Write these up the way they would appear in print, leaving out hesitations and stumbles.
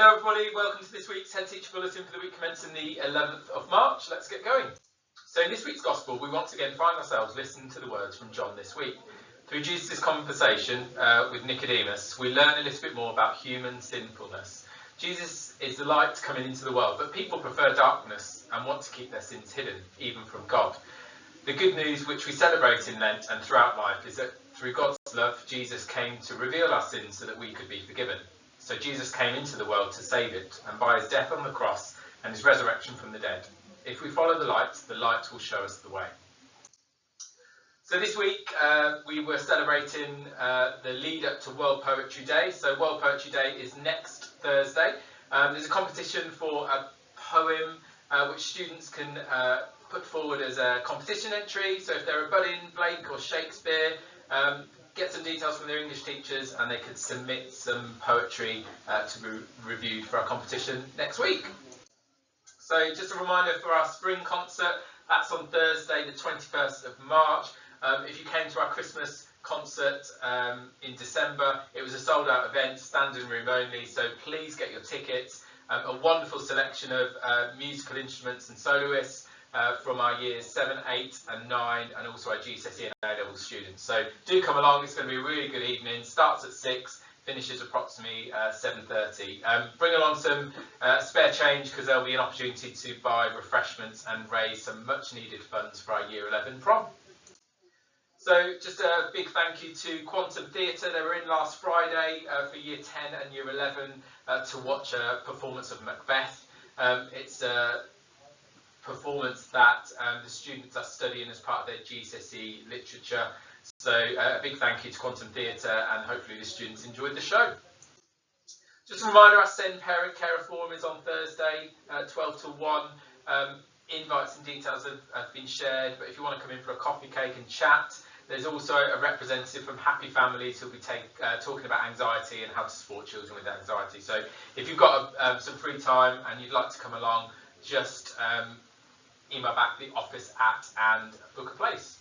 Hello everybody, welcome to this week's Headteacher Bulletin for the week commencing the 11th of March. Let's get going. So in this week's Gospel, we once again find ourselves listening to the words from John this week. Through Jesus' conversation with Nicodemus, we learn a little bit more about human sinfulness. Jesus is the light coming into the world, but people prefer darkness and want to keep their sins hidden, even from God. The good news which we celebrate in Lent and throughout life is that through God's love, Jesus came to reveal our sins so that we could be forgiven. So Jesus came into the world to save it, and by his death on the cross and his resurrection from the dead, if we follow the light will show us the way. So this week we were celebrating the lead up to World Poetry Day. So World Poetry Day is next Thursday. There's a competition for a poem which students can put forward as a competition entry. So if they're a budding Blake or Shakespeare, get some details from their English teachers and they could submit some poetry to be reviewed for our competition next week. So just a reminder for our spring concert, that's on Thursday the 21st of March. If you came to our Christmas concert in December, it was a sold out event, standing room only, so please get your tickets. A wonderful selection of musical instruments and soloists from our years 7, 8 and 9, and also our GCSE and A-level students. So do come along, it's going to be a really good evening. Starts at 6, finishes approximately 7:30. Bring along some spare change because there'll be an opportunity to buy refreshments and raise some much needed funds for our Year 11 prom. So just a big thank you to Quantum Theatre. They were in last Friday for Year 10 and Year 11 to watch a performance of Macbeth. It's a performance that the students are studying as part of their GCSE literature. So a big thank you to Quantum Theatre, and hopefully the students enjoyed the show. Just a reminder, our Send Parent Carer Forum is on Thursday, 12 to 1. Invites and details have been shared, but if you want to come in for a coffee, cake and chat, there's also a representative from Happy Families who'll be talking about anxiety and how to support children with anxiety. So if you've got some free time and you'd like to come along, just email back the office and book a place.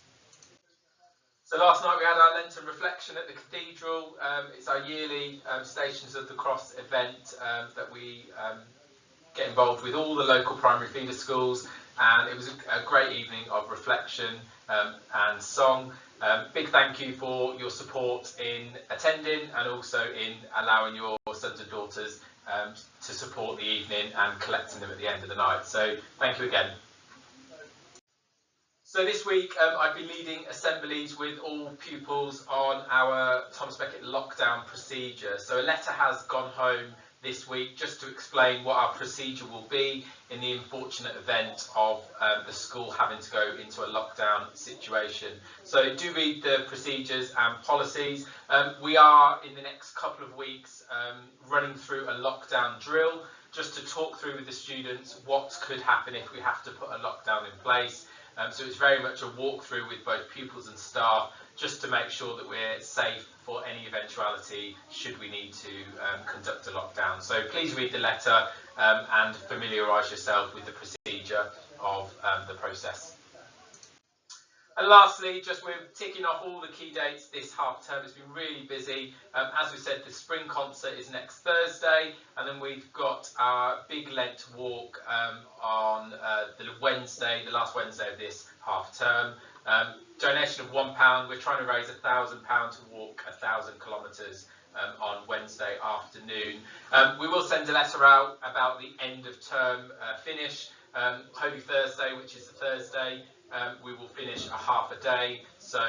So last night we had our Lent Reflection at the Cathedral. It's our yearly Stations of the Cross event that we get involved with all the local primary feeder schools, and it was a great evening of reflection and song. Big thank you for your support in attending and also in allowing your sons and daughters to support the evening and collecting them at the end of the night. So thank you again. So this week I've been leading assemblies with all pupils on our Thomas Becket lockdown procedure. So a letter has gone home this week just to explain what our procedure will be in the unfortunate event of the school having to go into a lockdown situation. So do read the procedures and policies. We are in the next couple of weeks running through a lockdown drill just to talk through with the students what could happen if we have to put a lockdown in place. So it's very much a walkthrough with both pupils and staff just to make sure that we're safe for any eventuality should we need to conduct a lockdown. So please read the letter and familiarise yourself with the procedure of the process. And lastly, just we're ticking off all the key dates this half term. It's been really busy. As we said, the spring concert is next Thursday, and then we've got our big Lent walk on the Wednesday, the last Wednesday of this half term. Donation of £1. We're trying to raise £1,000 to walk 1,000 kilometres on Wednesday afternoon. We will send a letter out about the end of term finish. Holy Thursday, which is the Thursday, we will finish a half a day. So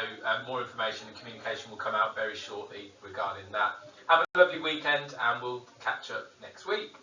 more information and communication will come out very shortly regarding that. Have a lovely weekend and we'll catch up next week.